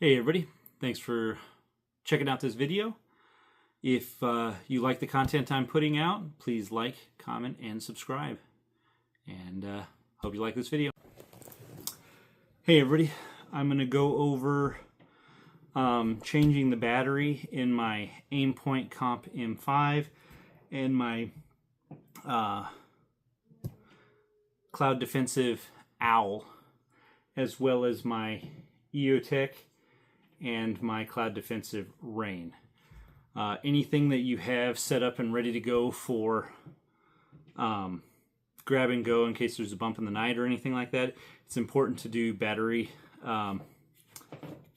Hey everybody, thanks for checking out this video. If you like the content I'm putting out, please like, comment, and subscribe. And hope you like this video. Hey everybody, I'm going to go over changing the battery in my Aimpoint Comp M5 and my Cloud Defensive Owl, as well as my EOTech and my Cloud Defensive Rain. Anything that you have set up and ready to go for grab and go in case there's a bump in the night or anything like that, it's important to do battery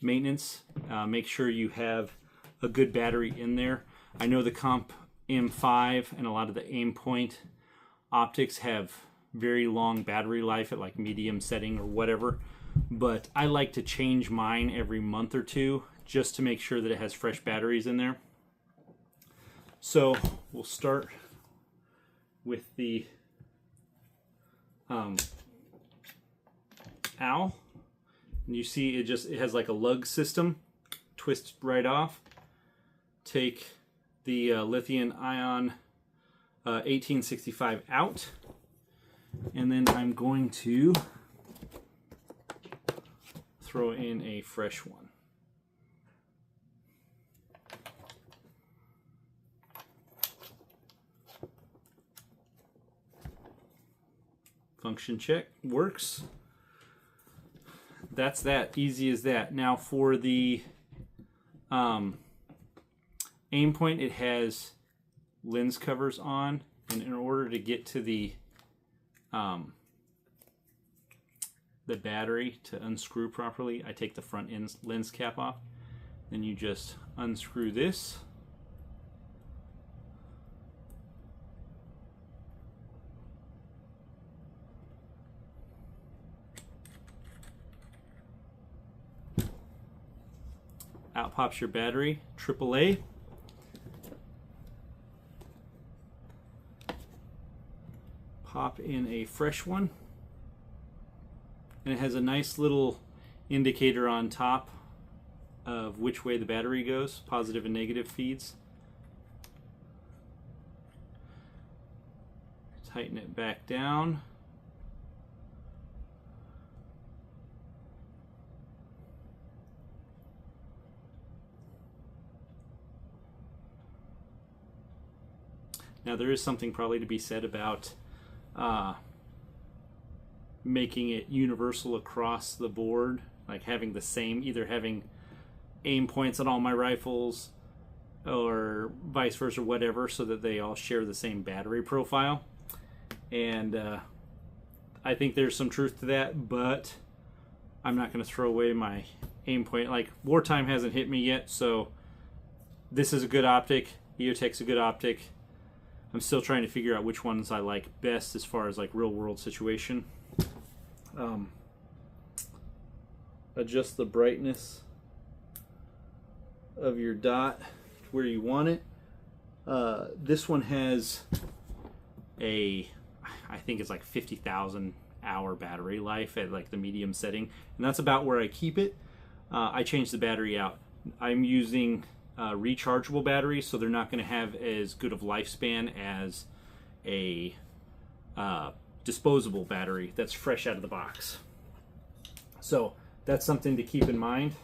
maintenance. Make sure you have a good battery in there. I know the Comp M5 and a lot of the Aimpoint optics have very long battery life at like medium setting or whatever, but I like to change mine every month or two just to make sure that it has fresh batteries in there. So we'll start with the Owl. And you see it has like a lug system, twist right off. Take the lithium ion 1865 out, and then I'm going to throw in a fresh one. Function check, works. That's that, easy as that. Now for the Aimpoint, it has lens covers on, and in order to get to the battery to unscrew properly, I take the front end lens cap off. Then you just unscrew this. Out pops your battery, AAA. Pop in a fresh one. And it has a nice little indicator on top of which way the battery goes, positive and negative feeds. Tighten it back down. Now there is something probably to be said about making it universal across the board, like having the same, either having aim points on all my rifles or vice versa, whatever, so that they all share the same battery profile. And I think there's some truth to that, but I'm not going to throw away my aim point. Like, Wartime hasn't hit me yet, so this is a good optic. EOTech's a good optic. I'm still trying to figure out which ones I like best as far as like real world situation. Adjust the brightness of your dot where you want it. This one has I think it's like 50,000 hour battery life at like the medium setting, and that's about where I keep it. I changed the battery out. I'm using rechargeable batteries, so they're not going to have as good of lifespan as a disposable battery that's fresh out of the box. So that's something to keep in mind.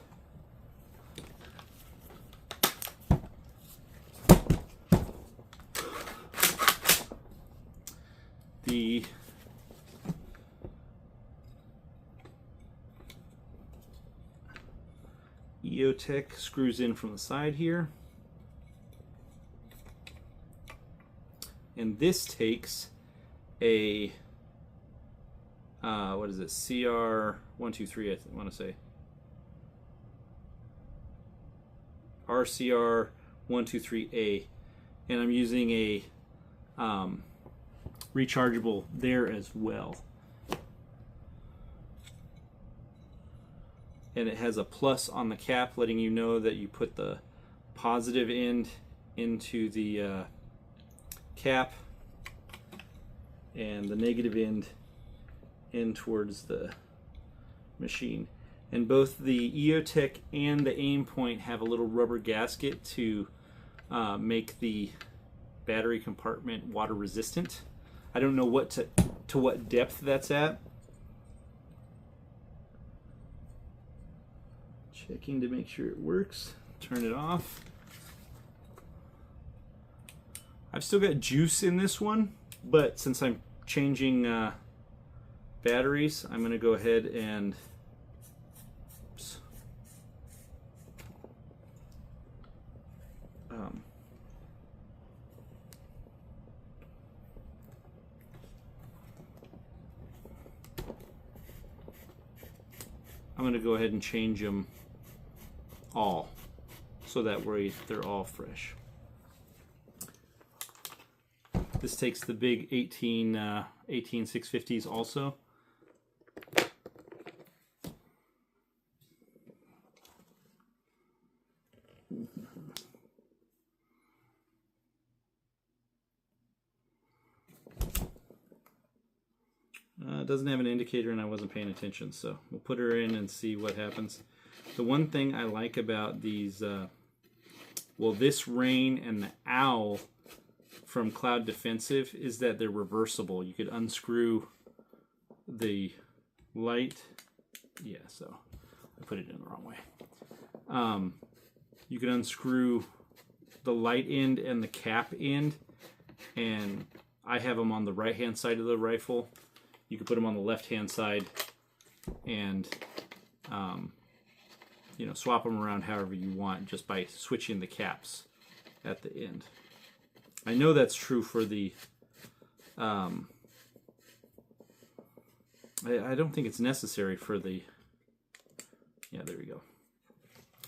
The EOTech screws in from the side here, and this takes a what is it, CR123, I want to say RCR123A, and I'm using a rechargeable there as well. And it has a plus on the cap letting you know that you put the positive end into the cap and the negative end in towards the machine. And both the EOTech and the aim point have a little rubber gasket to make the battery compartment water resistant. I don't know what to what depth that's at. Checking to make sure it works. Turn it off. I've still got juice in this one, but since I'm changing batteries, I'm going to go ahead and I'm going to go ahead and change them all, so that way they're all fresh. This takes the big 18 650s also. It doesn't have an indicator and I wasn't paying attention, so we'll put her in and see what happens. The one thing I like about these, well, this Rain and the Owl from Cloud Defensive is that they're reversible. You could unscrew the light. Yeah, so I put it in the wrong way. You can unscrew the light end and the cap end, and I have them on the right hand side of the rifle. You can put them on the left hand side and you know, swap them around however you want just by switching the caps at the end. I know that's true for the I don't think it's necessary for the, yeah, there we go.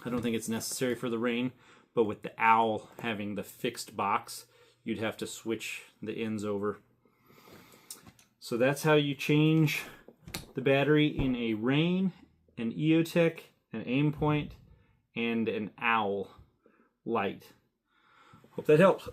I don't think it's necessary for the Rain, but with the Owl having the fixed box, you'd have to switch the ends over. So that's how you change the battery in a Rain, an EOTech, an aim point, and an Owl light. Hope that helps.